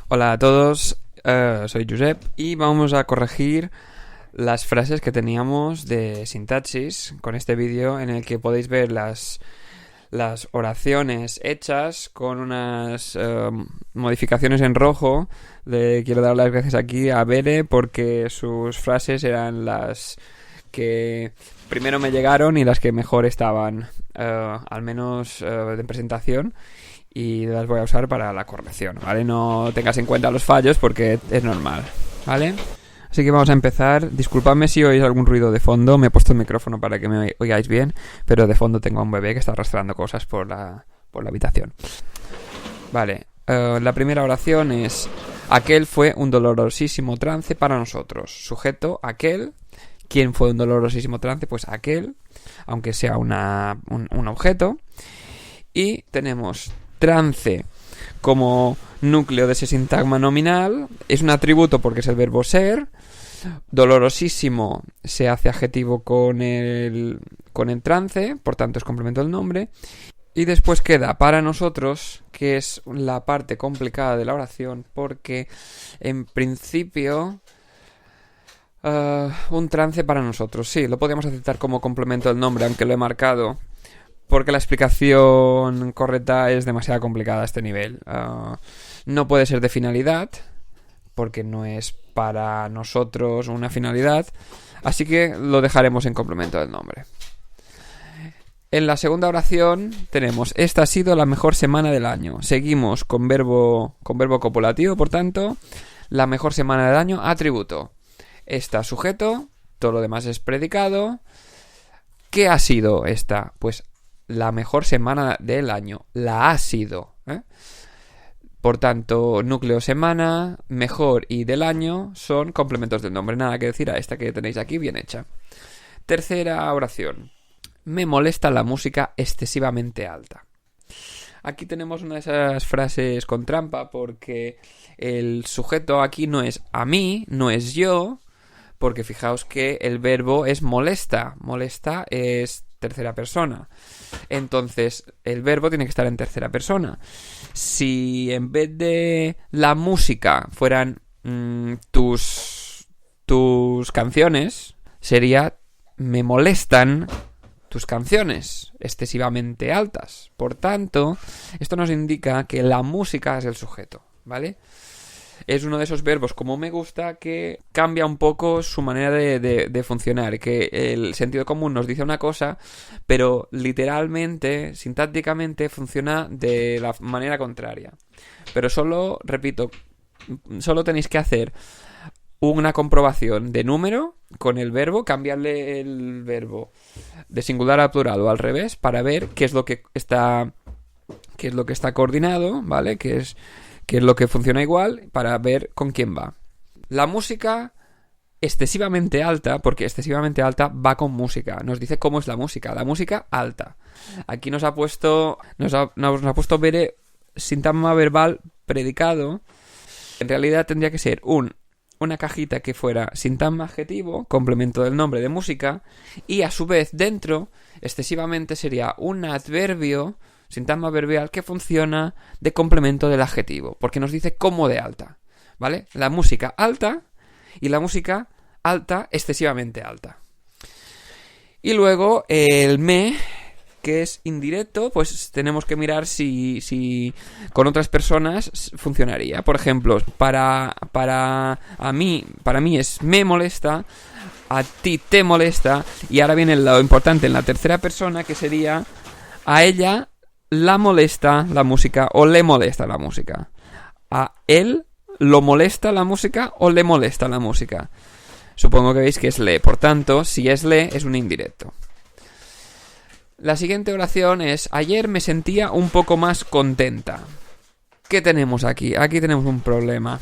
Hola a todos, soy Josep y vamos a corregir las frases que teníamos de sintaxis con este vídeo en el que podéis ver las oraciones hechas con unas modificaciones en rojo. Le quiero dar las gracias aquí a Bere porque sus frases eran las que primero me llegaron y las que mejor estaban, al menos de presentación. Y las voy a usar para la corrección, ¿vale? No tengas en cuenta los fallos porque es normal, ¿vale? Así que vamos a empezar. Disculpadme si oís algún ruido de fondo. Me he puesto el micrófono para que me oigáis bien, pero de fondo tengo a un bebé que está arrastrando cosas por la habitación. Vale, la primera oración es: aquel fue un dolorosísimo trance para nosotros. Sujeto, aquel. ¿Quién fue un dolorosísimo trance? Pues aquel, aunque sea un objeto. Y tenemos trance como núcleo de ese sintagma nominal. Es un atributo porque es el verbo ser. Dolorosísimo se hace adjetivo con el trance, por tanto es complemento del nombre. Y después queda para nosotros, que es la parte complicada de la oración, porque en principio un trance para nosotros, sí, lo podríamos aceptar como complemento del nombre, aunque lo he marcado porque la explicación correcta es demasiado complicada a este nivel. No puede ser de finalidad, porque no es para nosotros una finalidad, así que lo dejaremos en complemento del nombre. En la segunda oración tenemos: esta ha sido la mejor semana del año. Seguimos con verbo copulativo, por tanto, la mejor semana del año, atributo. Esta, sujeto, todo lo demás es predicado. ¿Qué ha sido esta? Pues la mejor semana del año. La ha sido, ¿eh? Por tanto, núcleo semana, mejor y del año son complementos del nombre. Nada que decir a esta que tenéis aquí bien hecha. Tercera oración: me molesta la música excesivamente alta. Aquí tenemos una de esas frases con trampa porque el sujeto aquí no es a mí, no es yo, porque fijaos que el verbo es molesta. Molesta es tercera persona. Entonces, el verbo tiene que estar en tercera persona. Si en vez de la música fueran tus canciones, sería: me molestan tus canciones excesivamente altas. Por tanto, esto nos indica que la música es el sujeto, ¿vale? Es uno de esos verbos, como me gusta, que cambia un poco su manera de funcionar. Que el sentido común nos dice una cosa, pero literalmente, sintácticamente, funciona de la manera contraria. Pero solo, repito, solo tenéis que hacer una comprobación de número con el verbo, cambiarle el verbo de singular a plural o al revés, para ver qué es lo que está coordinado, ¿vale? Qué es lo que funciona igual, para ver con quién va. La música excesivamente alta, porque excesivamente alta va con música. Nos dice cómo es la música alta. Aquí nos ha puesto ver sintagma verbal predicado. En realidad tendría que ser una cajita que fuera sintagma adjetivo, complemento del nombre de música, y a su vez dentro, excesivamente sería un adverbio, sintagma verbial, que funciona de complemento del adjetivo, porque nos dice cómo de alta, ¿vale? La música alta y la música alta, excesivamente alta. Y luego el me, que es indirecto, pues tenemos que mirar si con otras personas funcionaría. Por ejemplo, para mí es me molesta, a ti te molesta, y ahora viene lo importante en la tercera persona, que sería: a ella la molesta la música o le molesta la música. A él lo molesta la música o le molesta la música. Supongo que veis que es le. Por tanto, si es le, es un indirecto. La siguiente oración es: ayer me sentía un poco más contenta. ¿Qué tenemos aquí? Aquí tenemos un problema.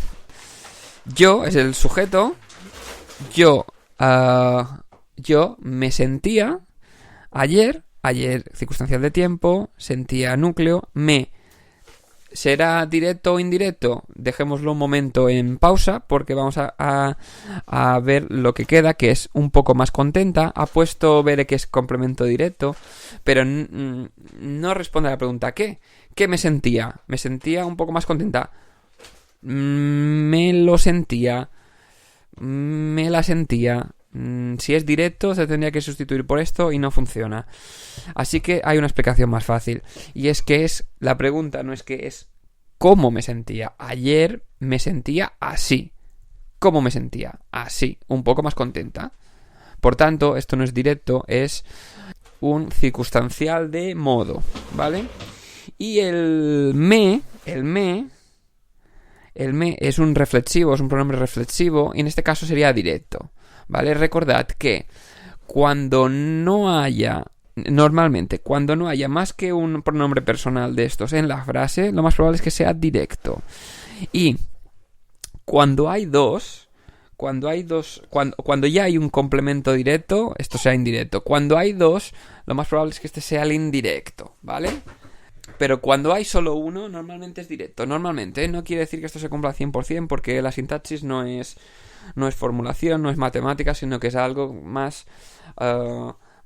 Yo es el sujeto. Yo me sentía ayer, circunstancial de tiempo, sentía núcleo, me. ¿Será directo o indirecto? Dejémoslo un momento en pausa porque vamos a ver lo que queda, que es un poco más contenta. Ha puesto Bere que es complemento directo, pero no responde a la pregunta ¿qué? ¿Qué me sentía? Me sentía un poco más contenta. me lo sentía, me la sentía. Si es directo se tendría que sustituir por esto y no funciona. Así que hay una explicación más fácil, y es que la pregunta no es que es cómo me sentía. Ayer me sentía así. ¿Cómo me sentía? Así, un poco más contenta. Por tanto, esto no es directo, es un circunstancial de modo, ¿vale? Y el me es un reflexivo, es un pronombre reflexivo, y en este caso sería directo, ¿vale? Recordad que normalmente, cuando no haya más que un pronombre personal de estos en la frase, lo más probable es que sea directo. Y cuando ya hay un complemento directo, esto sea indirecto. Cuando hay dos, lo más probable es que este sea el indirecto, ¿vale? Pero cuando hay solo uno, normalmente es directo. Normalmente, ¿eh? No quiere decir que esto se cumpla al 100%, porque la sintaxis no es formulación, no es matemática, sino que es algo más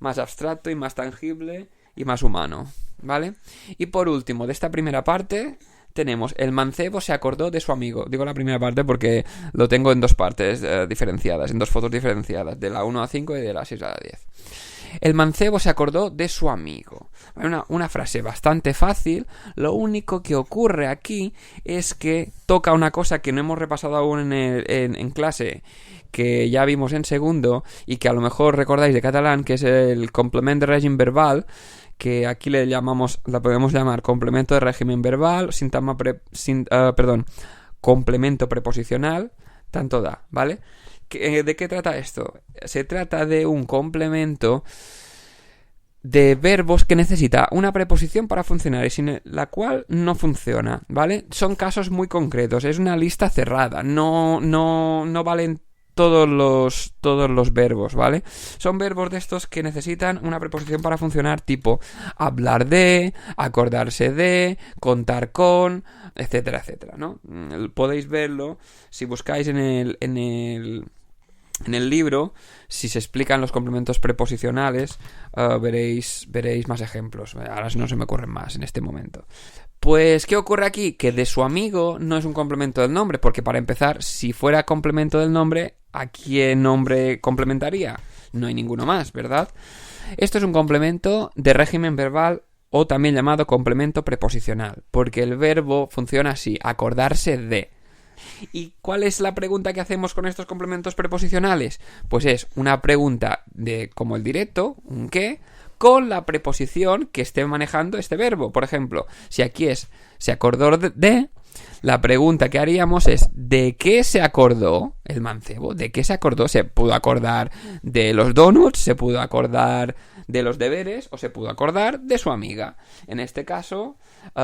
abstracto y más tangible y más humano, ¿vale? Y por último, de esta primera parte, tenemos el mancebo se acordó de su amigo. Digo la primera parte porque lo tengo en dos partes diferenciadas, en dos fotos diferenciadas, de la 1 a 5 y de la 6 a la 10. El mancebo se acordó de su amigo. Una frase bastante fácil. Lo único que ocurre aquí es que toca una cosa que no hemos repasado aún en clase, que ya vimos en segundo y que a lo mejor recordáis de catalán, que es el complement de régimen verbal, que aquí la podemos llamar complemento de régimen verbal, complemento preposicional, tanto da, ¿vale? ¿De qué trata esto? Se trata de un complemento de verbos que necesita una preposición para funcionar y sin la cual no funciona, ¿vale? Son casos muy concretos, es una lista cerrada, no valen todos los verbos, ¿vale? Son verbos de estos que necesitan una preposición para funcionar, tipo hablar de, acordarse de, contar con, etcétera, etcétera, ¿no? Podéis verlo si buscáis en el libro. Si se explican los complementos preposicionales, veréis más ejemplos. Ahora no se me ocurren más en este momento. Pues, ¿qué ocurre aquí? Que de su amigo no es un complemento del nombre, porque para empezar, si fuera complemento del nombre, ¿a qué nombre complementaría? No hay ninguno más, ¿verdad? Esto es un complemento de régimen verbal, o también llamado complemento preposicional, porque el verbo funciona así: acordarse de. ¿Y cuál es la pregunta que hacemos con estos complementos preposicionales? Pues es una pregunta como el directo, un qué, con la preposición que esté manejando este verbo. Por ejemplo, si aquí se acordó de, la pregunta que haríamos es ¿de qué se acordó el mancebo? ¿De qué se acordó? ¿Se pudo acordar de los donuts? ¿Se pudo acordar de los deberes? ¿O se pudo acordar de su amiga? En este caso,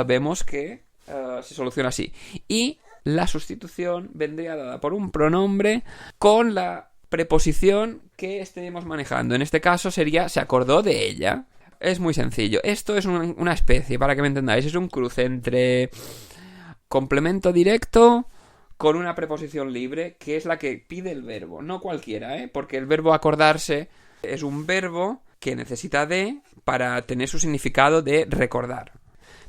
vemos que se soluciona así. Y la sustitución vendría dada por un pronombre con la preposición que estemos manejando. En este caso sería se acordó de ella. Es muy sencillo. Esto es una especie, para que me entendáis, es un cruce entre complemento directo con una preposición libre, que es la que pide el verbo, no cualquiera, porque el verbo acordarse es un verbo que necesita de para tener su significado de recordar.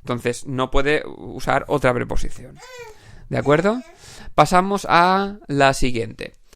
Entonces no puede usar otra preposición. ¿De acuerdo? Pasamos a la siguiente.